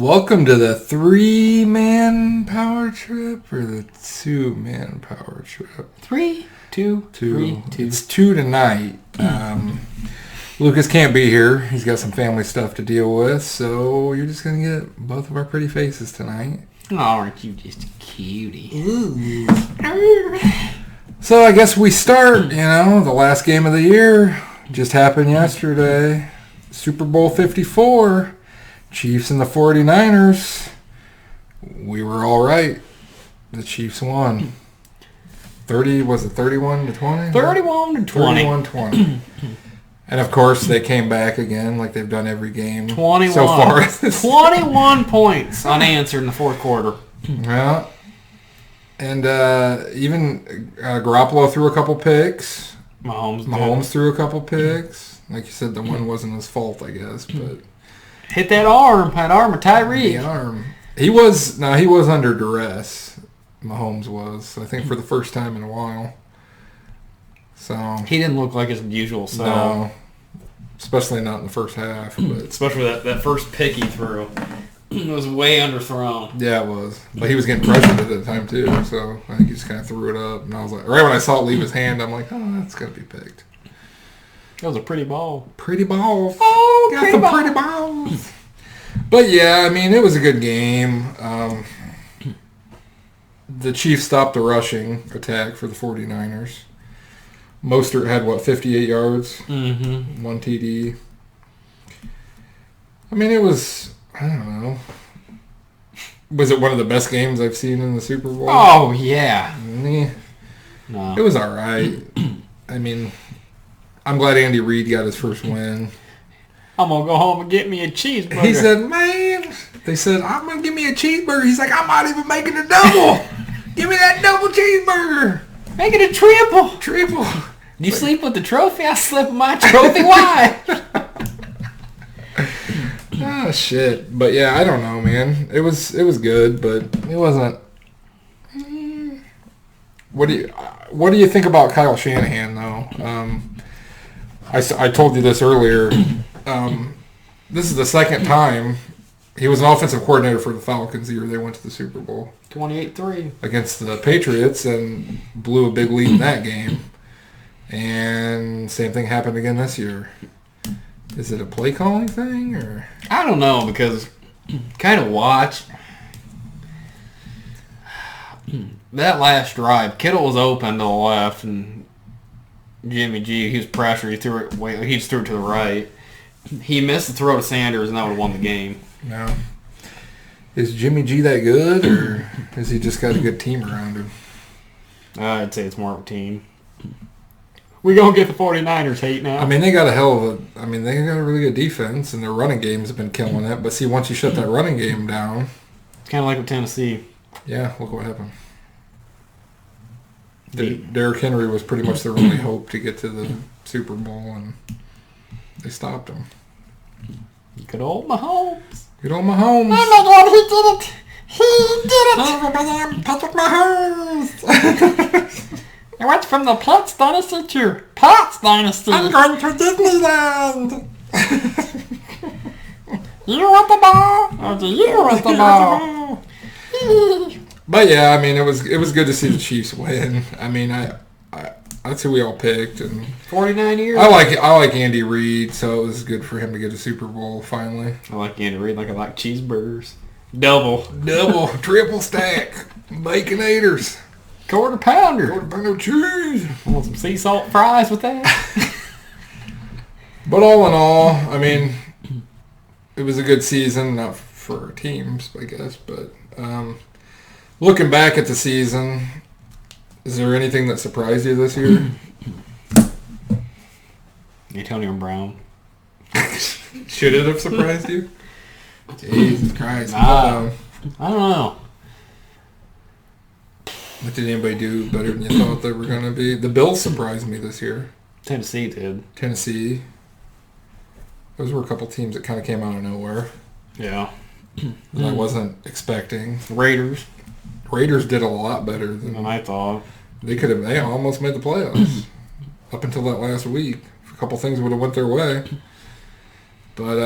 Welcome to the 3-man power trip or the 2-man power trip? 3, 2, 3, 2. It's 2 tonight. Lucas can't be here. He's got some family stuff to deal with, so you're just going to get both of our pretty faces tonight. Oh, aren't you just a cutie? Ooh. So I guess we start, the last game of the year just happened yesterday. Super Bowl 54. Chiefs and the 49ers. We were all right. The Chiefs won. 31 to 20? 31 to 20. 31-20. And of course, they came back again like they've done every game 21. so far. 21 points unanswered in the fourth quarter. Yeah. And even Garoppolo threw a couple picks. Mahomes threw a couple picks. Like you said, the one wasn't his fault, I guess, but... Hit that arm of Tyreek. The arm. He was under duress. Mahomes was, I think, for the first time in a while. So he didn't look like his usual self. No, especially not in the first half. But especially that first pick he threw. It was way underthrown. Yeah, it was. But he was getting pressured at the time, too. So I think he just kind of threw it up. And I was like, right when I saw it leave his hand, I'm like, oh, that's going to be picked. That was a pretty ball. Pretty balls. Oh, got some pretty balls. But yeah, I mean, it was a good game. The Chiefs stopped the rushing attack for the 49ers. Mostert had, 58 yards? Mm-hmm. 1 TD. I mean, it was, I don't know. Was it one of the best games I've seen in the Super Bowl? Oh, yeah. No. It was all right. I mean... I'm glad Andy Reid got his first win. I'm going to go home and get me a cheeseburger. He said, man, they said, I'm going to give me a cheeseburger. He's like, I'm not even making a double. Give me that double cheeseburger. Make it a triple. Triple. You sleep with the trophy? I sleep with my trophy wife. Oh, shit. But, yeah, I don't know, man. It was good, but it wasn't. What do you think about Kyle Shanahan, though? I told you this earlier. This is the second time he was an offensive coordinator for the Falcons the year they went to the Super Bowl. 28-3. Against the Patriots and blew a big lead in that game. And same thing happened again this year. Is it a play calling thing or? I don't know because kind of watch that last drive. Kittle was open to the left and Jimmy G, he was pressured. He just threw it to the right. He missed the throw to Sanders, and that would have won the game. No. Is Jimmy G that good, or has he just got a good team around him? I'd say it's more of a team. We're going to get the 49ers hate now. I mean, they got they got a really good defense, and their running game's been killing it. But see, once you shut that running game down... It's kind of like with Tennessee. Yeah, look what happened. Derrick Henry was pretty much their only hope to get to the Super Bowl, and they stopped him. Good old Mahomes. Good old Mahomes. Oh, my God, he did it. He did it. Patrick Mahomes. I went from the Pats dynasty to Pats dynasty. I'm going to Disneyland. You want the ball? Or do you want the ball? But yeah, I mean, it was good to see the Chiefs win. I mean, that's who we all picked, and 49 years. I like Andy Reid, so it was good for him to get a Super Bowl finally. I like Andy Reid like I like cheeseburgers. Double, triple stack, Baconators, quarter pounder cheese. I want some sea salt fries with that. But all in all, I mean, it was a good season, not for our teams, I guess, but. Looking back at the season, is there anything that surprised you this year? Antonio Brown. Should it have surprised you? Jesus Christ. I don't know. What did anybody do better than you thought they were going to be? The Bills surprised me this year. Tennessee did. Tennessee. Those were a couple teams that kind of came out of nowhere. Yeah. That I wasn't expecting. Raiders did a lot better than I thought. They almost made the playoffs up until that last week. A couple things would have went their way. But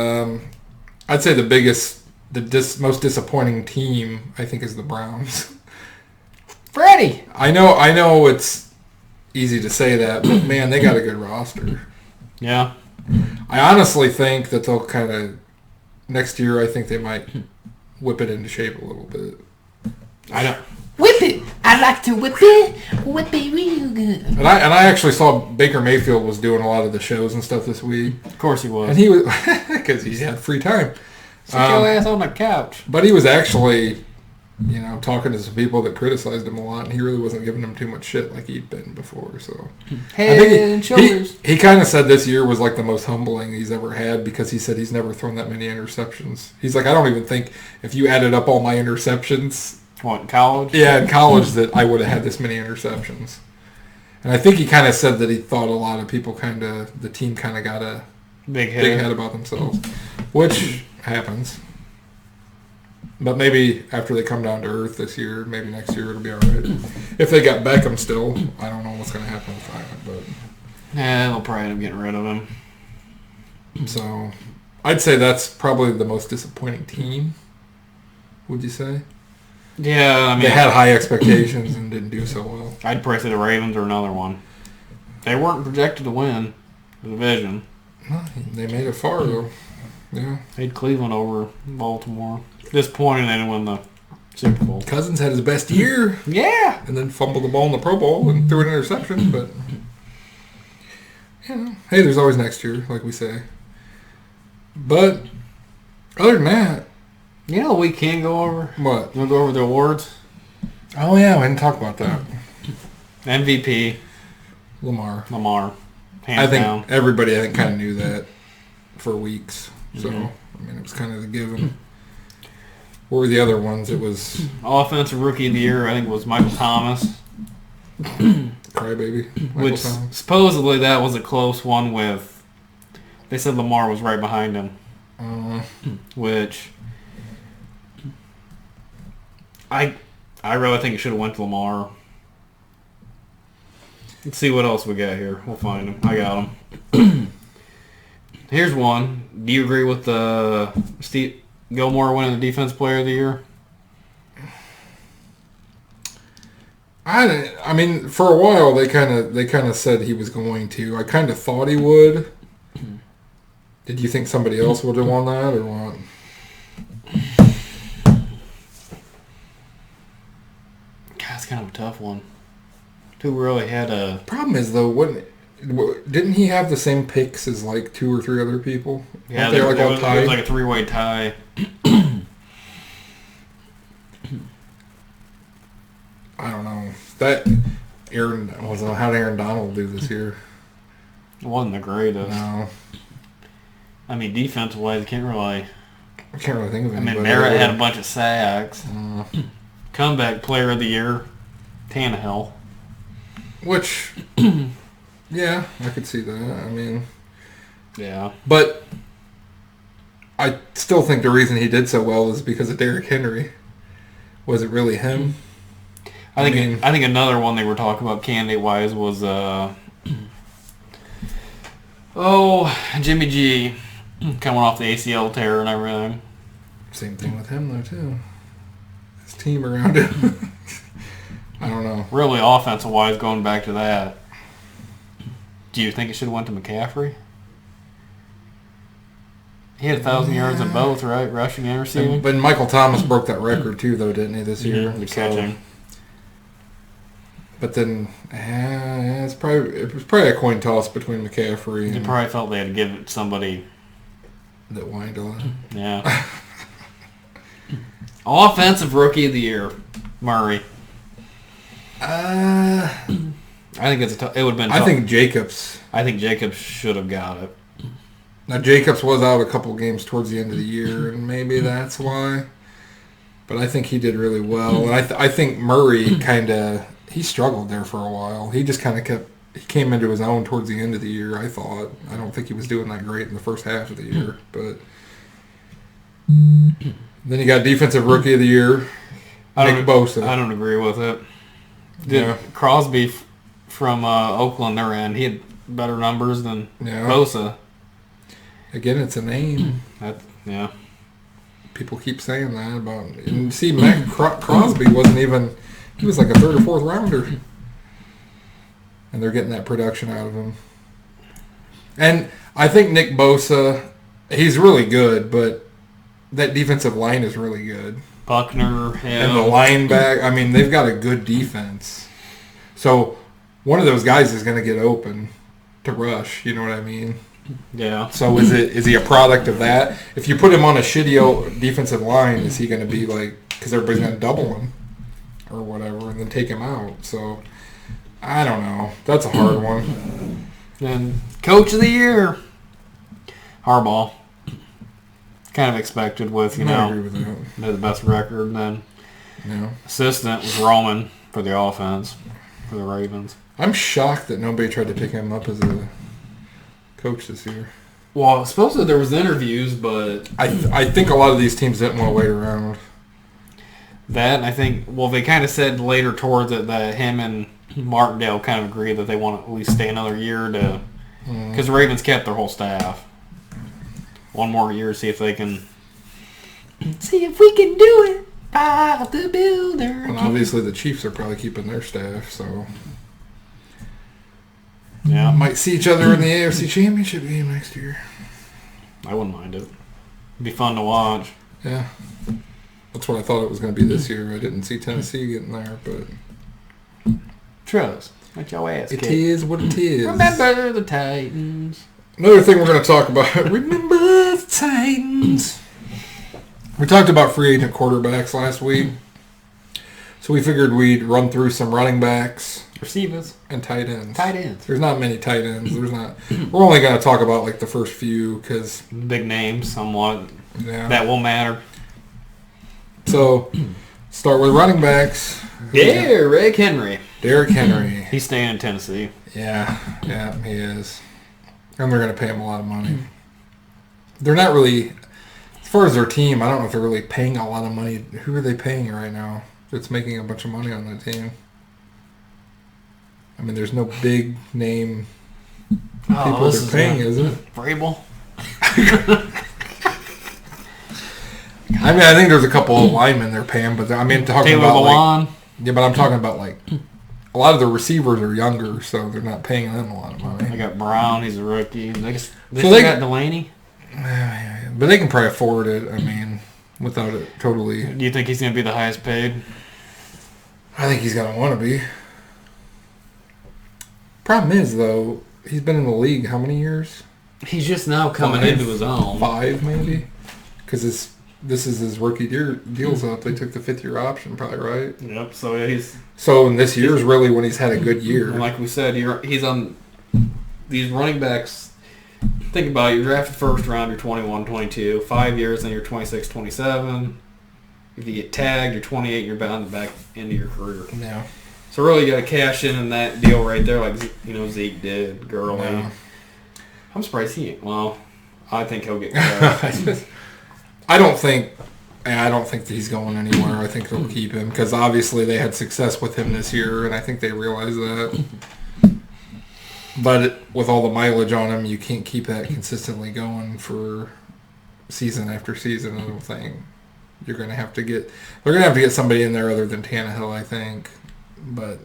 I'd say the biggest the most disappointing team, I think, is the Browns. Freddie! I know it's easy to say that, but man, they got a good roster. Yeah. I honestly think that they'll kind of, next year, I think they might whip it into shape a little bit. I don't. Whip it! I like to whip it real good. And I actually saw Baker Mayfield was doing a lot of the shows and stuff this week. Of course he was. And he was, because he had free time. Sit your ass on the couch. But he was actually, talking to some people that criticized him a lot, and he really wasn't giving them too much shit like he'd been before. So Head and shoulders. He kind of said this year was like the most humbling he's ever had because he said he's never thrown that many interceptions. He's like, I don't even think if you added up all my interceptions. What, in college? Yeah, in college that I would have had this many interceptions. And I think he kind of said that he thought a lot of people the team kind of got a big head about themselves, which happens. But maybe after they come down to earth this year, maybe next year it'll be all right. If they got Beckham still, I don't know what's going to happen with that. But yeah, they'll probably end up getting rid of him. So I'd say that's probably the most disappointing team, would you say? Yeah, I mean... They had high expectations and didn't do so well. I'd probably say the Ravens or another one. They weren't projected to win the division. No, they made it far, though. Yeah. They had Cleveland over Baltimore. Disappointing they didn't win the Super Bowl. Cousins had his best year. Yeah. And then fumbled the ball in the Pro Bowl and threw an interception, but... hey, there's always next year, like we say. But, other than that... You know we can go over? What? You want to go over the awards? Oh, yeah, we didn't talk about that. MVP. Lamar. Hands down. Everybody, kind of knew that for weeks. So, it was kind of the given. What were the other ones? It was... Offensive Rookie of the Year, I think, was Michael Thomas. Crybaby. Which, supposedly, that was a close one with... They said Lamar was right behind him. Which... I really think it should have went to Lamar. Let's see what else we got here. We'll find him. I got him. Here's one. Do you agree with Steve Gilmore winning the Defense Player of the Year? I mean, for a while they kind of said he was going to. I kind of thought he would. Did you think somebody else would have won that or what? It's kind of a tough one. Who really had a... Problem is, though, didn't he have the same picks as, like, 2 or 3 other people? Yeah, it was like a 3-way tie. I don't know. How did Aaron Donald do this year? It wasn't the greatest. No. I mean, defensive-wise, I can't really think of anybody. I mean, Merritt had a bunch of sacks. Comeback Player of the Year, Tannehill. Which, yeah, I could see that. I mean... Yeah. But I still think the reason he did so well is because of Derrick Henry. Was it really him? I think another one they were talking about candidate-wise was, Jimmy G coming off the ACL tear and everything. Same thing with him, though, too. His team around him. I don't know. Really, offensive-wise, going back to that, do you think it should have went to McCaffrey? He had 1,000 yards in both, right? Rushing and receiving. But Michael Thomas broke that record, too, though, didn't he, this year? The catching. But then, it was probably a coin toss between McCaffrey and... They probably felt they had to give it to somebody... That whined a lot. Yeah. Offensive Rookie of the Year, Murray. I think it would have been tough. I think Jacobs. I think Jacobs should have got it. Now, Jacobs was out a couple games towards the end of the year, and maybe that's why. But I think he did really well. And I think Murray he struggled there for a while. He just he came into his own towards the end of the year, I thought. I don't think he was doing that great in the first half of the year. But then you got Defensive Rookie of the Year, Nick Bosa. I don't agree with it. Crosby from Oakland, their end, he had better numbers than Bosa. Again, it's a name. people keep saying that about. And see, Matt Crosby wasn't even. He was like a third or fourth rounder, and they're getting that production out of him. And I think Nick Bosa, he's really good, but that defensive line is really good. Buckner, and the linebacker. I mean, they've got a good defense. So one of those guys is going to get open to rush. You know what I mean? Yeah. So is he a product of that? If you put him on a shitty defensive line, is he going to be like, because everybody's going to double him or whatever and then take him out? So I don't know. That's a hard one. And Coach of the Year, Harbaugh. Kind of expected with, I agree with that. The best record. And then Yeah. assistant was Roman for the offense for the Ravens. I'm shocked that nobody tried to pick him up as a coach this year. Well, supposedly there was interviews, but I think a lot of these teams didn't want to wait around. that, and I think, well, they kind of said later towards it that him and Martindale kind of agreed that they want to at least stay another year to, because the Ravens kept their whole staff. One more year, see if we can do it. Buy the builder. And obviously the Chiefs are probably keeping their staff, so Yeah, might see each other in the AFC Championship game next year. I wouldn't mind it. It'd be fun to watch. Yeah. That's what I thought it was going to be this year. I didn't see Tennessee getting there, but Trust. Let your ass it kick. is what it is. Remember the Titans. Another thing we're going to talk about. Remember the Titans. We talked about free agent quarterbacks last week. So we figured we'd run through some running backs. Receivers. And tight ends. Tight ends. There's not many tight ends. There's not. We're only going to talk about like the first few because Big names, somewhat. yeah. That will matter. So start with running backs. Derrick Henry. Derrick Henry. He's staying in Tennessee. Yeah, he is. And they're going to pay him a lot of money. They're not really, as far as their team, I don't know if they're really paying a lot of money. Who are they paying right now that's making a bunch of money on that team? I mean, there's no big name people they're paying, is it? Vrabel. I mean, I think there's a couple of linemen they're paying, but I mean, talking Taylor about Lewan. like, yeah, but I'm talking about like a lot of the receivers are younger, so they're not paying them a lot of money. They got Brown. He's a rookie. They they got Delaney. But they can probably afford it. I mean, without it totally. Do you think he's going to be the highest paid? I think he's gonna want to be. Problem is, though, he's been in the league how many years? He's just now coming into his own. 5, maybe? Because this is his rookie deal's up. They took the 5th-year option, probably, right? Yep. So yeah, he's So in this year's really when he's had a good year. like we said. He's on these running backs. Think about it. You're drafted first round. You're 21, 22. 5 years, then you're 26, 27. If you get tagged, you're 28. You're bound back into your career. Yeah. So really, you got to cash in that deal right there, like Zeke did, Gurley. Yeah. I'm surprised he ain't. Well, I think he'll get cut. I don't think that he's going anywhere. I think they'll keep him because obviously they had success with him this year, and I think they realize that. But with all the mileage on him, you can't keep that consistently going for season after season. I don't think they're gonna have to get somebody in there other than Tannehill, I think. But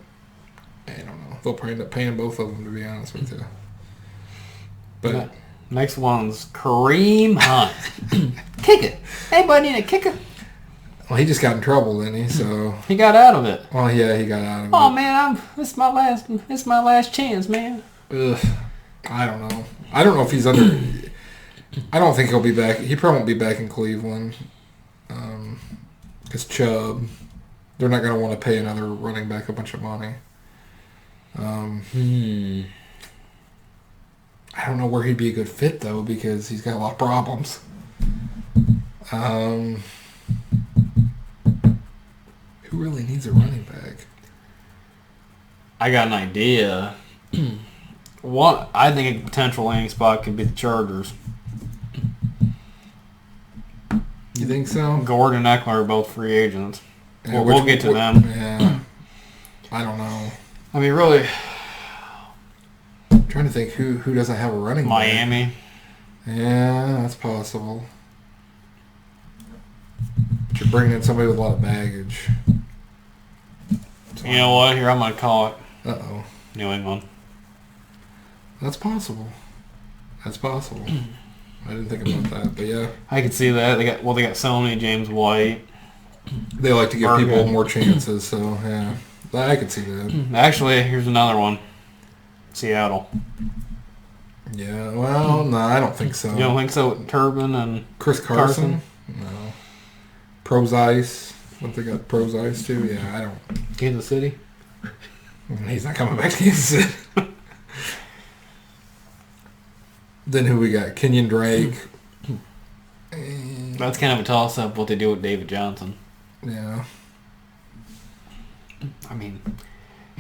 I don't know. They'll probably end up paying both of them, to be honest with you. But next one's Kareem Hunt. Kick it. Anybody need a kicker? well, he just got in trouble, didn't he? So He got out of it. well, yeah, he got out of Oh it. man, this is my last chance, man. Ugh, I don't know. I don't know if he's under. I don't think he'll be back. He probably won't be back in Cleveland. Because Chubb, they're not going to want to pay another running back a bunch of money. I don't know where he'd be a good fit though, because he's got a lot of problems. Who really needs a running back? I got an idea. I think a potential landing spot could be the Chargers. You think so? Gordon and Eckler are both free agents. Yeah, We'll get to them. Yeah. I don't know. I mean, really, I'm trying to think who doesn't have a running back. Miami. Yeah, that's possible. But you're bringing in somebody with a lot of baggage. You know what? Here, I'm going to call it. Uh-oh. New England. That's possible. That's possible. I didn't think about that, but yeah. I could see that. They got Sony, James White. They like to give people more chances, so yeah. I could see that. Actually, here's another one. Seattle. Yeah, well, no, I don't think so. You don't think so with Turbin and Chris Carson? No. Pros Ice. What they got Pros Ice too? Yeah, I don't. Kansas City? He's not coming back to Kansas City. Then who we got? Kenyon Drake. That's kind of a toss-up what they do with David Johnson. Yeah. I mean,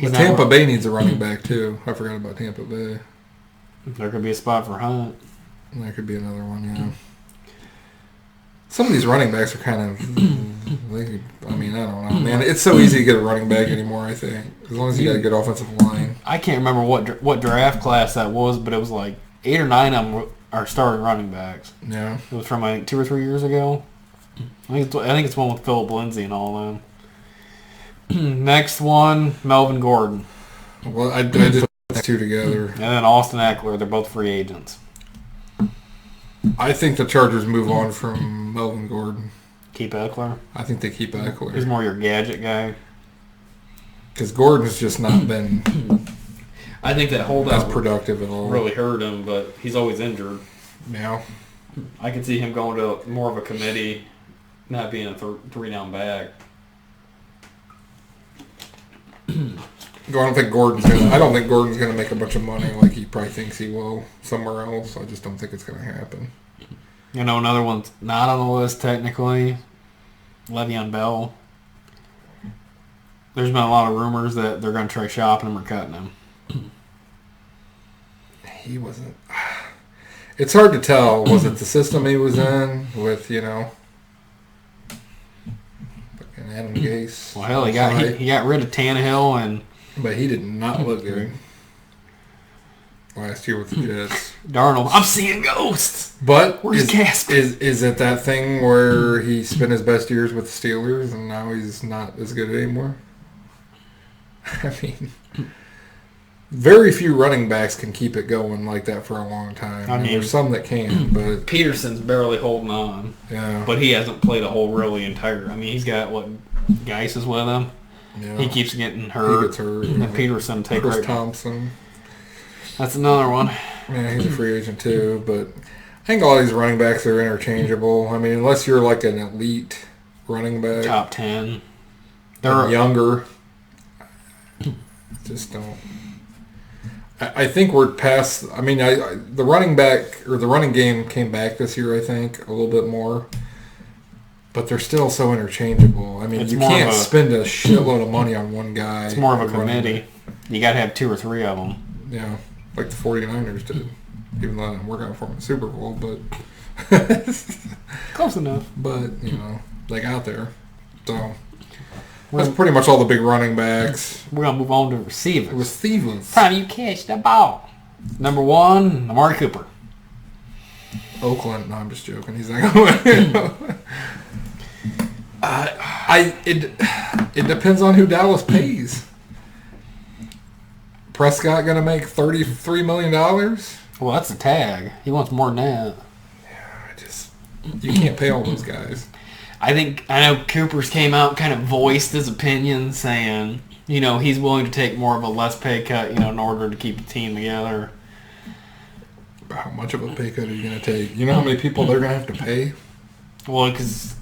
but Tampa Bay needs a running back too. I forgot about Tampa Bay. There could be a spot for Hunt. There could be another one, yeah. Some of these running backs are kind of... I don't know, man. It's so easy to get a running back anymore, I think. As long as you got a good offensive line. I can't remember what draft class that was, but it was like 8 or 9 of them are starting running backs. Yeah. It was from, I think, 2 or 3 years ago. I think it's one with Philip Lindsay and all them. Next one, Melvin Gordon. Well, I just put the two together. And then Austin Eckler. They're both free agents. I think the Chargers move on from Melvin Gordon. Keep Eckler? I think they keep Eckler. He's more your gadget guy. Because Gordon's just not been... I think that holdout as productive at all. Really hurt him, but he's always injured. Yeah. I can see him going to more of a committee, not being a 3-down back. I don't think Gordon's gonna make a bunch of money like he probably thinks he will somewhere else. I just don't think it's gonna happen. You know, another one's not on the list technically. Le'Veon Bell. There's been a lot of rumors that they're gonna try shopping him or cutting him. He wasn't. It's hard to tell. Was it the system he was in with, fucking Adam Gase? Well, hell, he got rid of Tannehill but he did not look good last year with the Jets. Darnold. I'm seeing ghosts. But where's Casper? Is it that thing where he spent his best years with the Steelers and now he's not as good anymore? I mean, very few running backs can keep it going like that for a long time. I mean, there's some that can, but Peterson's barely holding on. Yeah, but he hasn't played a whole really entire. I mean, he's got Geis is with him. Yeah. He keeps getting hurt. He gets hurt. And Peterson take Chris Thompson. That's another one. Yeah, he's a free agent too. But I think all these running backs are interchangeable. I mean, unless you're like an elite running back, top 10, they're younger. Just don't. I think we're past. I mean, the running back or the running game came back this year. I think a little bit more. But they're still so interchangeable. I mean, you can't spend a shitload of money on one guy. It's more of a committee. You got to have 2 or 3 of them. Yeah, like the 49ers did. Even though I didn't work out for them in the Super Bowl, but... Close enough. But, they got there. So, that's pretty much all the big running backs. We're going to move on to receivers. Receivers. Time you catch the ball. Number 1, Amari Cooper. Oakland. No, I'm just joking. He's not going It depends on who Dallas pays. Prescott going to make $33 million? Well, that's a tag. He wants more than that. Yeah, you can't pay all those guys. I know Cooper's came out and kind of voiced his opinion saying, he's willing to take more of a less pay cut, in order to keep the team together. How much of a pay cut are you going to take? You know how many people they're going to have to pay? Well, because,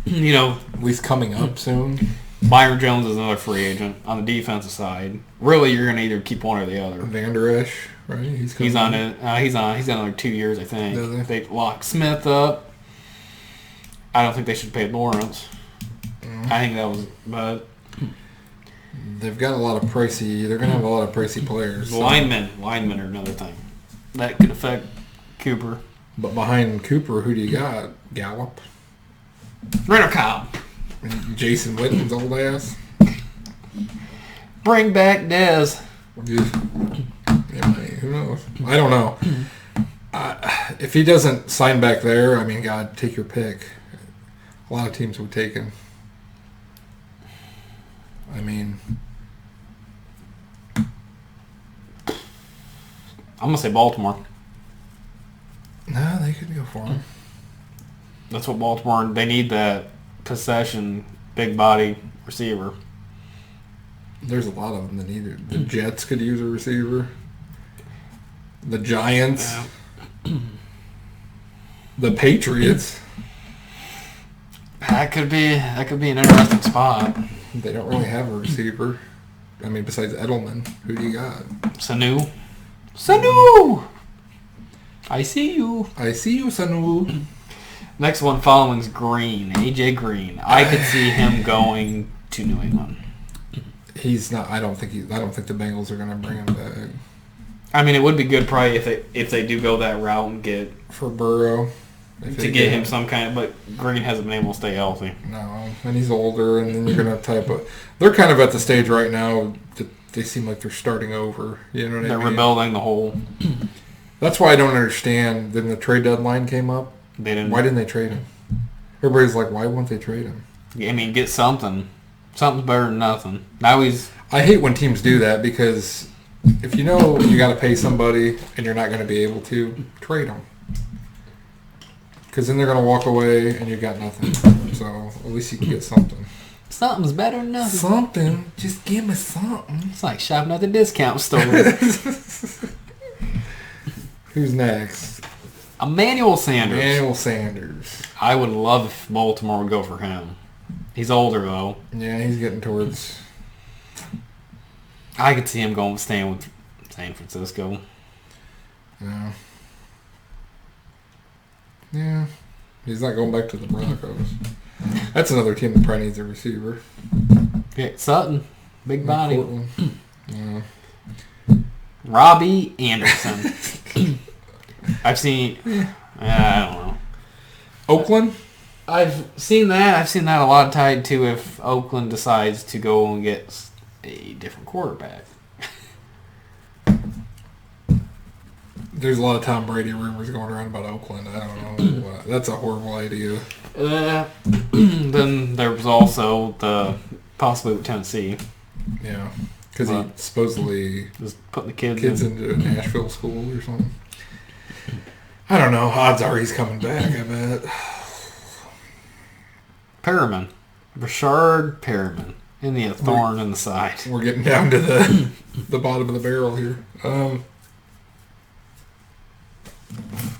at least coming up soon. Byron Jones is another free agent on the defensive side. Really, you're going to either keep one or the other. Van Der Esch, right? He's on it. He's got another 2 years, I think. Does he? They lock Smith up. I don't think they should pay Lawrence. I think that was, but they've got a lot of pricey. They're going to have a lot of pricey players. So. Linemen are another thing that could affect Cooper. But behind Cooper, who do you got? Gallup, Randall Cobb, Jason Witten's old ass. Bring back Dez. Yeah, who knows? I don't know. If he doesn't sign back there, I mean, God, take your pick. a lot of teams would take him. I mean, I'm going to say Baltimore. no, they could go for him. That's what Baltimore, they need that possession, big body receiver. There's a lot of them that need it. The Jets could use a receiver. The Giants. Yeah. The Patriots. That could be an interesting spot. They don't really have a receiver. I mean, besides Edelman, who do you got? Sanu. I see you. I see you, Sanu. Next one following is Green. AJ Green. I could see him going to New England. He's not. I don't think the Bengals are going to bring him back. I mean, it would be good probably if they do go that route and get for Burrow. To get him some kind of, but Green hasn't been able to stay healthy. No, and he's older, and then you're going to type of. They're kind of at the stage right now that they seem like they're starting over. You know what I mean? They're rebuilding the whole. That's why I don't understand. Then the trade deadline came up. They didn't. Why didn't they trade him? Everybody's like, why won't they trade him? I mean, get something. Something's better than nothing. Now he's. I hate when teams do that because if you know you got to pay somebody and you're not going to be able to, trade them. Because then they're going to walk away and you got nothing. So at least you can get something. Something's better than nothing. Something. Just give me something. It's like shopping at the discount store. Who's next? Emmanuel Sanders. I would love if Baltimore would go for him. He's older, though. Yeah, he's getting towards... I could see him staying with San Francisco. Yeah. Yeah. He's not going back to the Broncos. That's another team that probably needs a receiver. Yeah, Sutton. Big body. Yeah. Robbie Anderson. I've seen... I don't know. Oakland? I've seen that. I've seen that a lot tied to if Oakland decides to go and get a different quarterback. There's a lot of Tom Brady rumors going around about Oakland. I don't know. That's a horrible idea. Then there was also the possibility with Tennessee. Yeah, because he supposedly was putting the kids into a Nashville school or something. I don't know. Odds are he's coming back, I bet. Perriman. Rashard Perriman. In the thorn in the side. We're getting down to the bottom of the barrel here.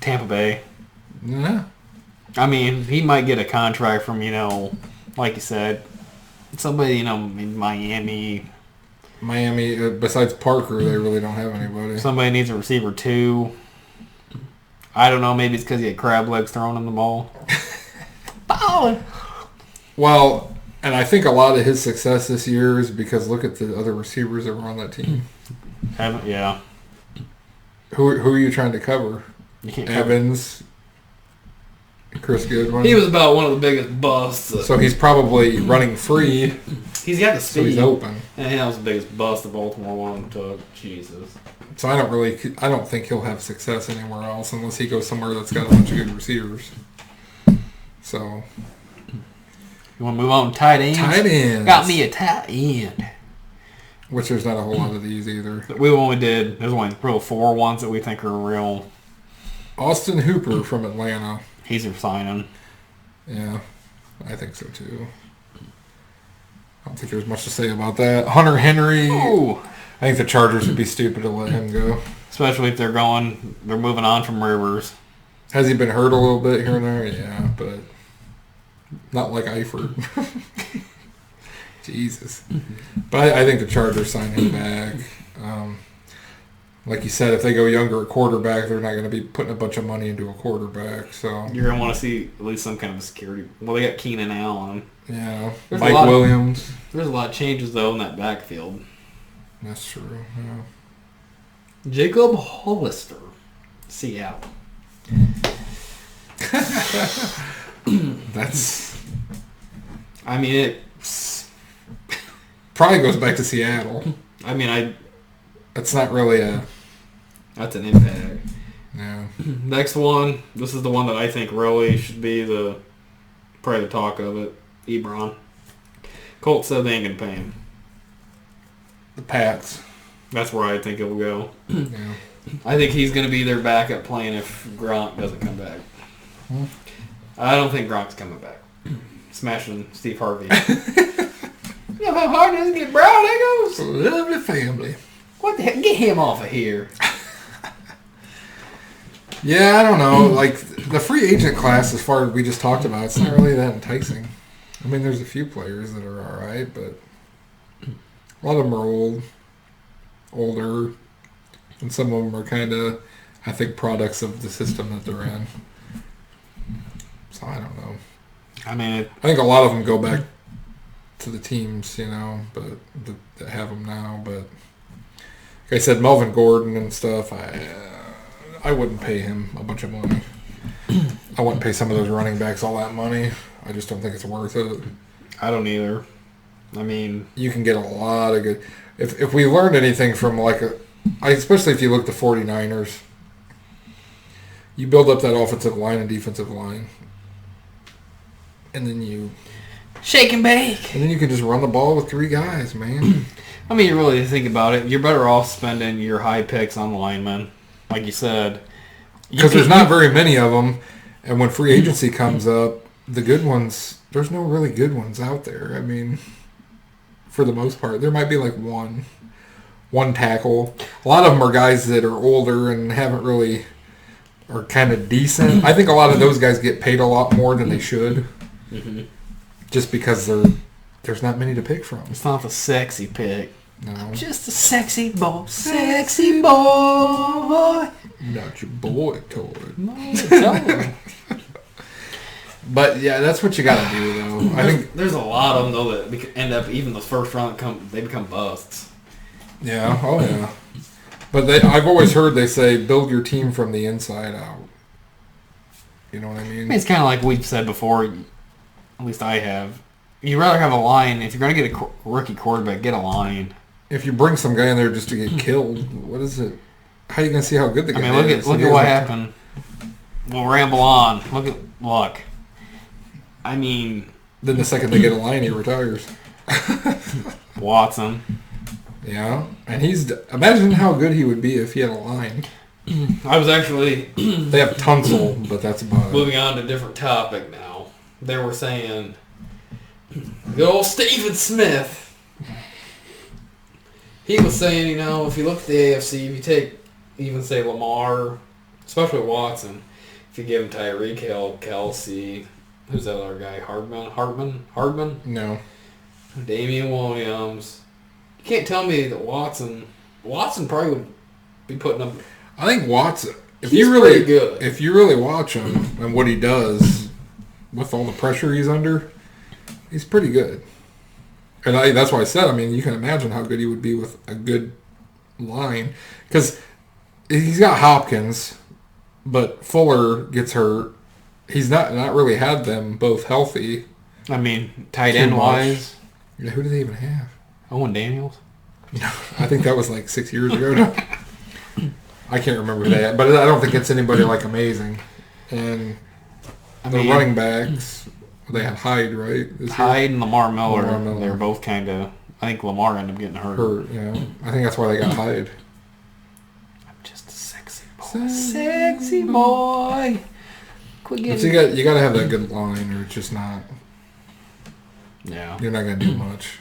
Tampa Bay. Yeah. I mean, he might get a contract from, like you said, somebody, in Miami. Miami, besides Parker, they really don't have anybody. Somebody needs a receiver, too. I don't know. Maybe it's because he had crab legs throwing him the ball. Balling. Well, and I think a lot of his success this year is because look at the other receivers that were on that team. Yeah. Who are you trying to cover? You can't Evans, Chris Goodwin. He was about one of the biggest busts. So he's probably running free. He's got the speed. So he's open. And that was the biggest bust the Baltimore one took. Jesus. So I don't think he'll have success anywhere else unless he goes somewhere that's got a bunch of good receivers. So. You want to move on to tight ends? Tight ends. Got me a tight end. Which there's not a whole lot of these either. There's only real 4 ones that we think are real. Austin Hooper from Atlanta. He's your signing. Yeah, I think so too. I don't think there's much to say about that. Hunter Henry. Ooh. I think the Chargers would be stupid to let him go. Especially if they're moving on from Rivers. Has he been hurt a little bit here and there? Yeah, but not like Eifert. Jesus. But I think the Chargers sign him back. Like you said, if they go younger at quarterback, they're not going to be putting a bunch of money into a quarterback. So you're going to want to see at least some kind of a security. Well, they got Keenan Allen. Yeah. Mike Williams. There's a lot of changes, though, in that backfield. That's true, yeah. Jacob Hollister, Seattle. That's... I mean, it's... Probably goes back to Seattle. I mean, That's not really a... That's an impact. Yeah. Next one. This is the one that I think really should be the probably the talk of it. Ebron. Colts said they ain't going to pay him. The Pats. That's where I think it'll go. Yeah. I think he's going to be their backup plan if Gronk doesn't come back. I don't think Gronk's coming back. Smashing Steve Harvey. You know how hard it is to get brown egos? Lovely family. What the heck? Get him off of here. Yeah, I don't know. Like, the free agent class, as far as we just talked about, it's not really that enticing. I mean, there's a few players that are all right, but a lot of them are older, and some of them are kind of, I think, products of the system that they're in. So I don't know. I mean, I think a lot of them go back to the teams, but that have them now. But like I said, Melvin Gordon and stuff, I wouldn't pay him a bunch of money. I wouldn't pay some of those running backs all that money. I just don't think it's worth it. I don't either. I mean, you can get a lot of good. If we learned anything from especially if you look at the 49ers, you build up that offensive line and defensive line, and then you shake and bake. And then you can just run the ball with 3 guys, man. I mean, you really think about it, you're better off spending your high picks on linemen, like you said. Because there's not very many of them, and when free agency comes up, the good ones, there's no really good ones out there. I mean, for the most part, there might be like one tackle. A lot of them are guys that are older and haven't really, are kind of decent. I think a lot of those guys get paid a lot more than they should. Mm-hmm. Just because there's not many to pick from. It's not the sexy pick. No. I'm just a sexy boy. Sexy boy. Not your boy toy. No, but yeah, that's what you got to do, though. I think there's a lot of them though that end up even the first round they become busts. Yeah. Oh yeah. But I've always heard they say build your team from the inside out. You know what I mean? It's kind of like we've said before. At least I have. You'd rather have a line. If you're going to get a rookie quarterback, get a line. If you bring some guy in there just to get killed, what is it? How are you going to see how good the guy is? I mean, look at what happened. We'll ramble on. Look at Luck. I mean... Then the second they get a line, he retires. Watson. Yeah. And imagine how good he would be if he had a line. I was actually... They have Tunsil, but that's about it. Moving on to a different topic now. They were saying... Good old Stephen Smith. He was saying, if you look at the AFC, if you take, even say Lamar, especially Watson, if you give him Tyreek Hill, Kelsey, who's that other guy, Hardman? No. Damian Williams. You can't tell me that Watson probably would be putting up... I think Watson, pretty good. If you really watch him and what he does with all the pressure he's under, he's pretty good. And that's why I said, you can imagine how good he would be with a good line. Because he's got Hopkins, but Fuller gets hurt. He's not really had them both healthy. Tight end wise. Yeah, who do they even have? Owen Daniels? No, I think that was like 6 years ago now. I can't remember who they had, but I don't think it's anybody like amazing. And the running backs... They had Hyde, right? Hyde and Lamar Miller. They're both kind of... I think Lamar ended up getting hurt. Yeah. I think that's why they got Hyde. I'm just a sexy boy. Sexy boy. Quit getting... But you got to have that good line, or it's just not... Yeah. You're not going to do much.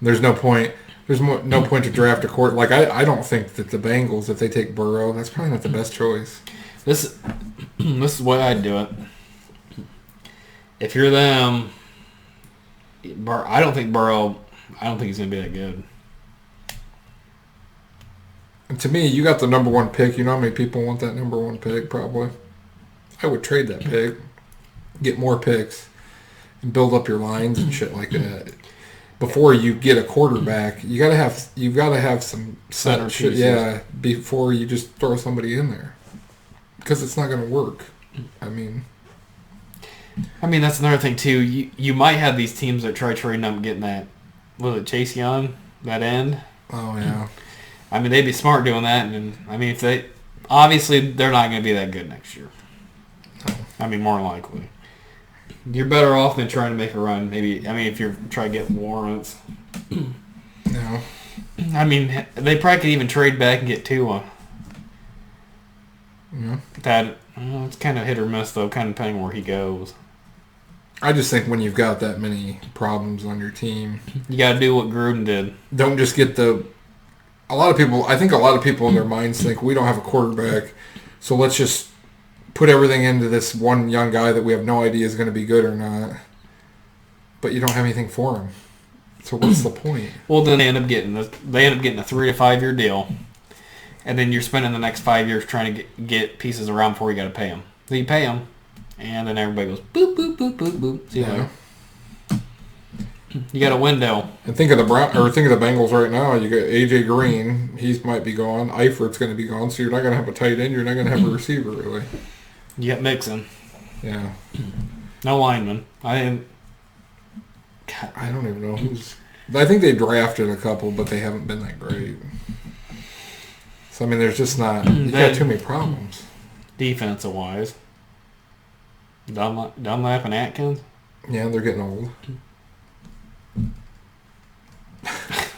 There's no point... There's no point to draft a court. Like, I don't think that the Bengals, if they take Burrow, that's probably not the best choice. This is the way I'd do it. If you're them, I don't think he's going to be that good. And to me, you got the number 1 pick. You know how many people want that number 1 pick, probably? I would trade that pick, get more picks, and build up your lines and shit like that. Before you get a quarterback, you've got to have some set shit, yeah, before you just throw somebody in there. Because it's not going to work. That's another thing, too. You might have these teams that try trading up and getting that, Chase Young, that end. Oh, yeah. They'd be smart doing that. And if they... Obviously, they're not going to be that good next year. No. More likely. You're better off than trying to make a run. Maybe, I mean, if you're trying to get Lawrence. No. I mean, they probably could even trade back and get Tua. Yeah. That it's kind of hit or miss, though, kind of depending where he goes. I just think when you've got that many problems on your team, You got to do what Gruden did. don't just get the... I think a lot of people in their minds think we don't have a quarterback, so let's just put everything into this one young guy that we have no idea is going to be good or not. But you don't have anything for him. So what's the point? Well, then they end up getting a 3 to 5 year deal, and then you're spending the next 5 years trying to get pieces around before you got to pay them. So you pay them, and then everybody goes boop boop boop boop boop. See you later. You got a window. And think of the Bengals right now. You got AJ Green. He might be gone. Eifert's going to be gone. So you're not going to have a tight end. You're not going to have a receiver really. You got Mixon. Yeah. No lineman. I don't even know who's... I think they drafted a couple, but they haven't been that great. So, I mean, there's just not... You got too many problems. Defensive wise. Dunlap and Atkins? Yeah, they're getting old.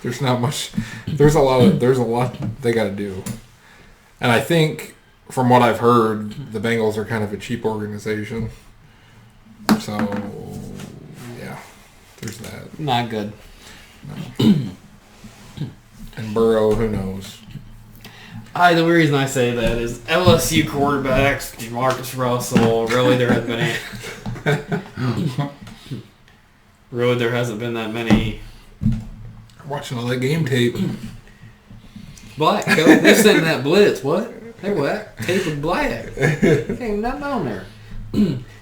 There's not much... There's a lot they got to do. And I think, from what I've heard, the Bengals are kind of a cheap organization. So, yeah. There's that. Not good. No. And Burrow, who knows? The reason I say that is LSU quarterbacks, Jamarcus Russell, really there hasn't been that many. I'm watching all that game tape. Black, they're sending that blitz. What? They what? Tape of black. Ain't nothing on there.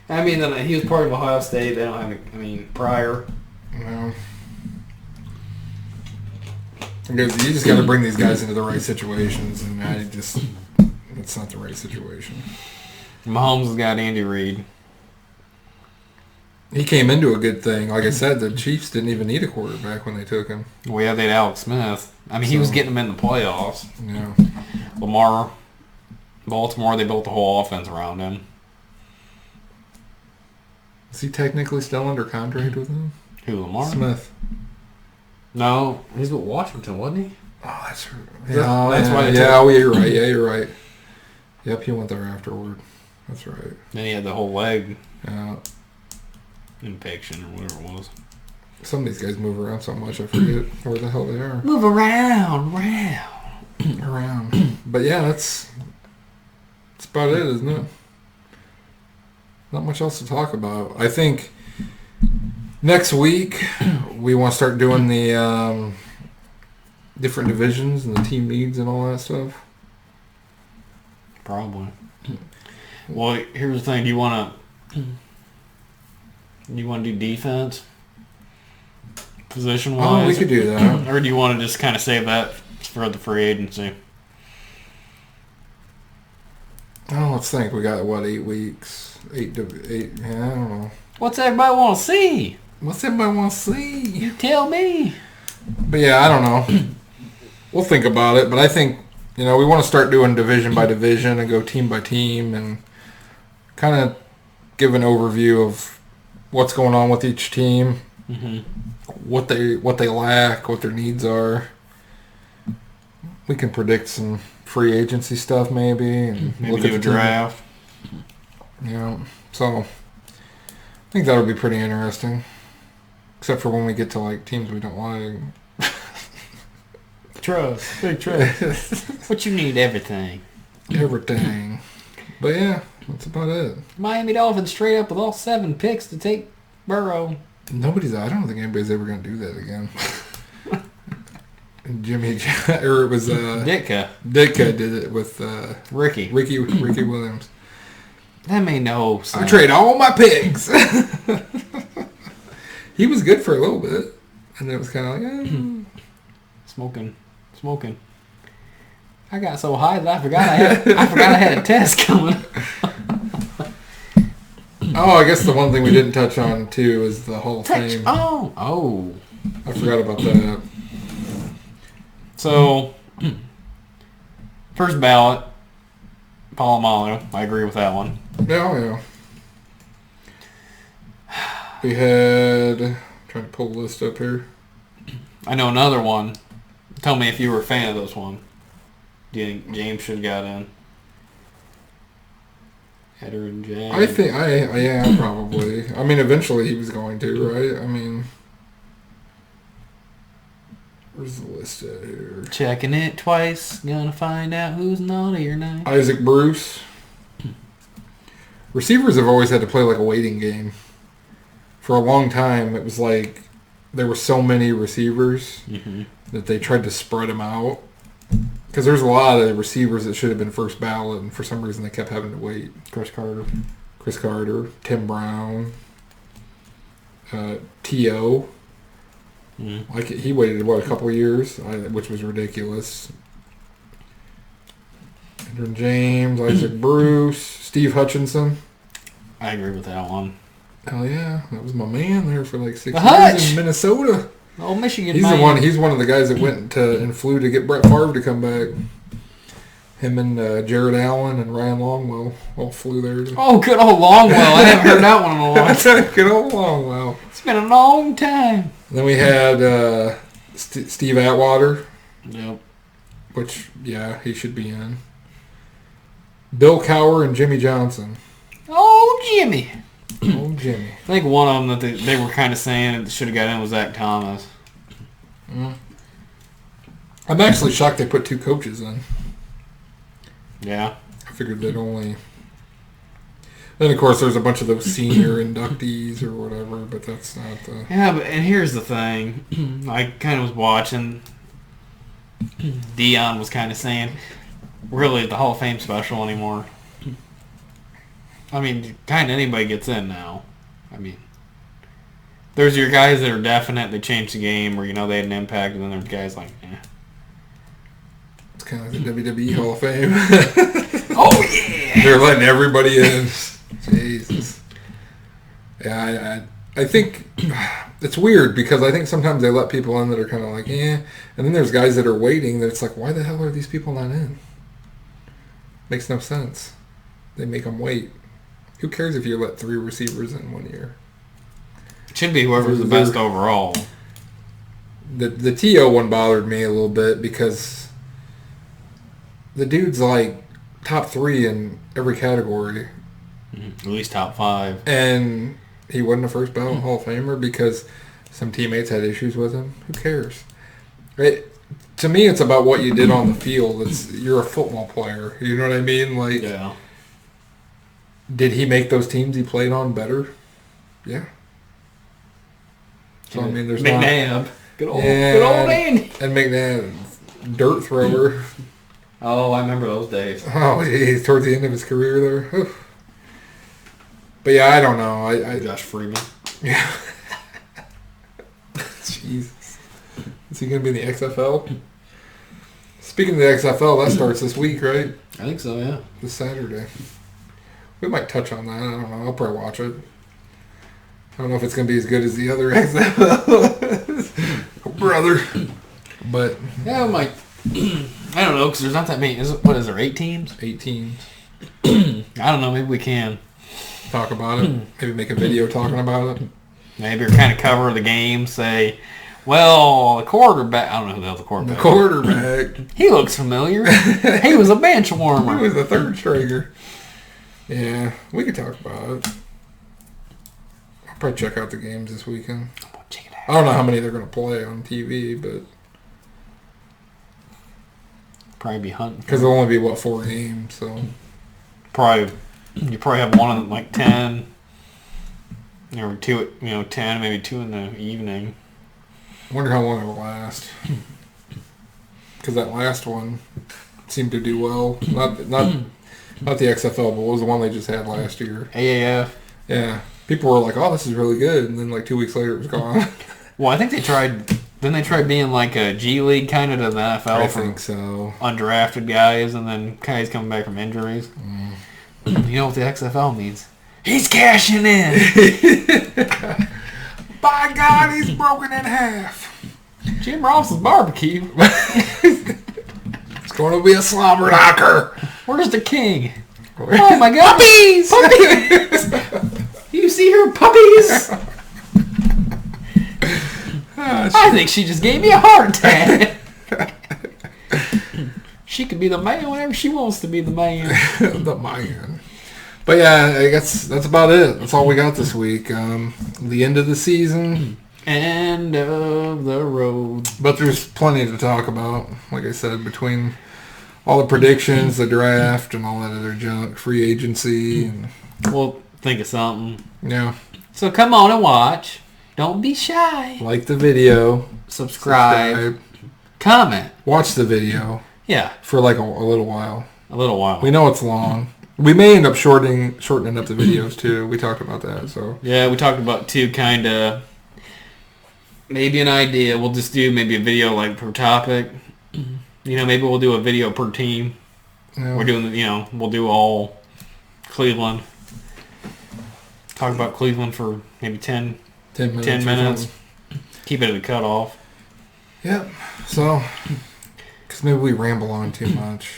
I mean, he was part of Ohio State. They don't have, prior. No. Because you just got to bring these guys into the right situations, and it's not the right situation. Mahomes has got Andy Reid. He came into a good thing. Like I said, the Chiefs didn't even need a quarterback when they took him. Well, yeah, they had Alex Smith. He was getting them in the playoffs. Yeah. Lamar, Baltimore, they built the whole offense around him. Is he technically still under contract with them? Who, Lamar? Smith. No, he's with Washington, wasn't he? Oh, that's right. That's why. You're right. Yeah, you're right. Yep, he went there afterward. That's right. Then he had the whole leg infection or whatever it was. Some of these guys move around so much, I forget where the hell they are. Move around. But yeah, that's about it, isn't it? Not much else to talk about. I think next week we want to start doing the different divisions and the team needs and all that stuff. Probably. Well, here's the thing. Do you want to do defense? Position-wise? Oh, we could do that. Or do you want to just kind of save that for the free agency? Oh, let's think. We got, 8 weeks? 8, yeah, I don't know. What's everybody want to see? What's everybody want to see? You tell me. But yeah, I don't know. We'll think about it, but I think, we want to start doing division by division and go team by team and kind of give an overview of what's going on with each team, what they lack, what their needs are. We can predict some free agency stuff maybe, and maybe do a draft. Yeah, so I think that'll be pretty interesting. Except for when we get to teams we don't like. Big trust. What you need, everything. Everything. But yeah, that's about it. Miami Dolphins straight up with all 7 picks to take Burrow. I don't think anybody's ever going to do that again. Jimmy, or it was Ditka. Ditka did it with Ricky Williams. That made no sense. I trade all my picks. He was good for a little bit, and then it was kind of like smoking. I got so high that I forgot I had a test coming. Oh, I guess the one thing we didn't touch on too is the Hall of Fame. Oh, I forgot about that. So, first ballot, Polamalu. I agree with that one. Yeah. We had... I'm trying to pull the list up here. I know another one. Tell me if you were a fan of this one. Do you think James should have got in? Header and James. I think... yeah, probably. I mean, eventually he was going to, right? I mean... Where's the list at here? Checking it twice. Gonna find out who's naughty or nice. Isaac Bruce. Receivers have always had to play like a waiting game. For a long time, it was like there were so many receivers that they tried to spread them out. Because there's a lot of receivers that should have been first ballot, and for some reason they kept having to wait. Chris Carter, Tim Brown, T.O. Like he waited a couple of years, which was ridiculous. Andrew James, Isaac Bruce, Steve Hutchinson. I agree with that one. Hell yeah, that was my man there for like 6 years Hutch! in Minnesota. Oh, Michigan. He's the one. He's one of the guys that went and flew to get Brett Favre to come back. Him and Jared Allen and Ryan Longwell all flew there. Oh, good old Longwell. I haven't heard that one in a long time. Good old Longwell. It's been a long time. Then we had Steve Atwater. Yep. Which, yeah, he should be in. Bill Cowher and Jimmy Johnson. Oh, Jimmy. Oh, Jimmy. I think one of them that they were kind of saying that should have got in was Zach Thomas. I'm actually shocked they put 2 coaches in. Yeah. I figured they'd only... Then, of course, there's a bunch of those senior inductees or whatever, but that's not the... Yeah, and here's the thing. I kind of was watching. Dion was kind of saying, really, the Hall of Fame special anymore. I mean, kind of anybody gets in now. I mean, there's your guys that are definite, they changed the game, or, they had an impact, and then there's guys like, It's kind of like the WWE Hall of Fame. Oh, yeah! They're letting everybody in. Jesus. Yeah, I think it's weird because I think sometimes they let people in that are kind of like, and then there's guys that are waiting that it's like, why the hell are these people not in? Makes no sense. They make them wait. Who cares if you let 3 receivers in 1 year? It should be whoever's the best overall. The T.O. one bothered me a little bit because the dude's like top 3 in every category. At least top 5. And he wasn't a first ballot Hall of Famer because some teammates had issues with him. Who cares? Right? To me, it's about what you did on the field. You're a football player. You know what I mean? Like, yeah. Did he make those teams he played on better? Yeah. So, I mean, there's McNabb. not... Good old Andy. And McNabb, dirt thrower. Oh, I remember those days. Oh, geez, towards the end of his career there. Oof. But yeah, I don't know. Josh Freeman. Yeah. Jesus. Is he going to be in the XFL? Speaking of the XFL, that starts this week, right? I think so, yeah. This Saturday. We might touch on that. I don't know. I'll probably watch it. I don't know if it's going to be as good as the other XFL. Brother. But. Yeah, I might. I don't know, because there's not that many. What is there, 8 teams? 8 teams. I don't know. Maybe we can talk about it. Maybe make a video talking about it. Maybe or kind of cover the game. Say, well, the quarterback. I don't know who the hell the quarterback. The quarterback. He looks familiar. He was a bench warmer. He was the 3rd stringer. Yeah, we could talk about it. I'll probably check out the games this weekend. I don't know how many they're going to play on TV, but probably be hunting. Because there'll only be, 4 games, so. You probably have one in like 10. Or 2 at, 10, maybe 2 in the evening. I wonder how long it will last. Because that last one seemed to do well. Not the XFL, but what was the one they just had last year? AAF. Yeah. People were like, oh, this is really good. And then 2 weeks later it was gone. Well, I think they tried... Then they tried being like a G League kind of to the NFL. I think so. Undrafted guys and then guys coming back from injuries. You know what the XFL means? He's cashing in! By God, he's broken in half. Jim Ross's barbecue. It's going to be a slobber knocker. Where's the king? Oh my God. Puppies! Puppies! You see her puppies? gosh. I think she just gave me a heart attack. She could be the man whenever she wants to be the man. The man. But yeah, I guess that's about it. That's all we got this week. The end of the season. End of the road. But there's plenty to talk about. Like I said, between all the predictions, the draft, and all that other junk, free agency. And, We'll think of something. yeah. So come on and watch. Don't be shy. Like the video. Subscribe. Comment. Watch the video Yeah, for like a little while. a little while. We know it's long. We may end up shortening up the videos too. We talked about that. So Yeah, we talked about two kind of, maybe an idea. We'll just do maybe a video like per topic. You know, maybe we'll do a video per team. yeah. We're doing, we'll do all Cleveland. Talk about Cleveland for maybe 10 10 minutes. 10 or minutes. something. Keep it at the cutoff. Yep. So, because maybe we ramble on too much.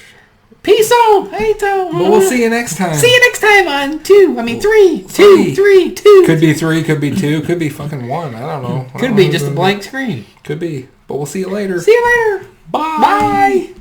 Peace out. Hey, But we'll see you next time. See you next time on Three. 2. Could be 3, could be 2, could be fucking 1. I don't know. Could be just a blank screen. Could be. But we'll see you later. See you later. Bye. Bye.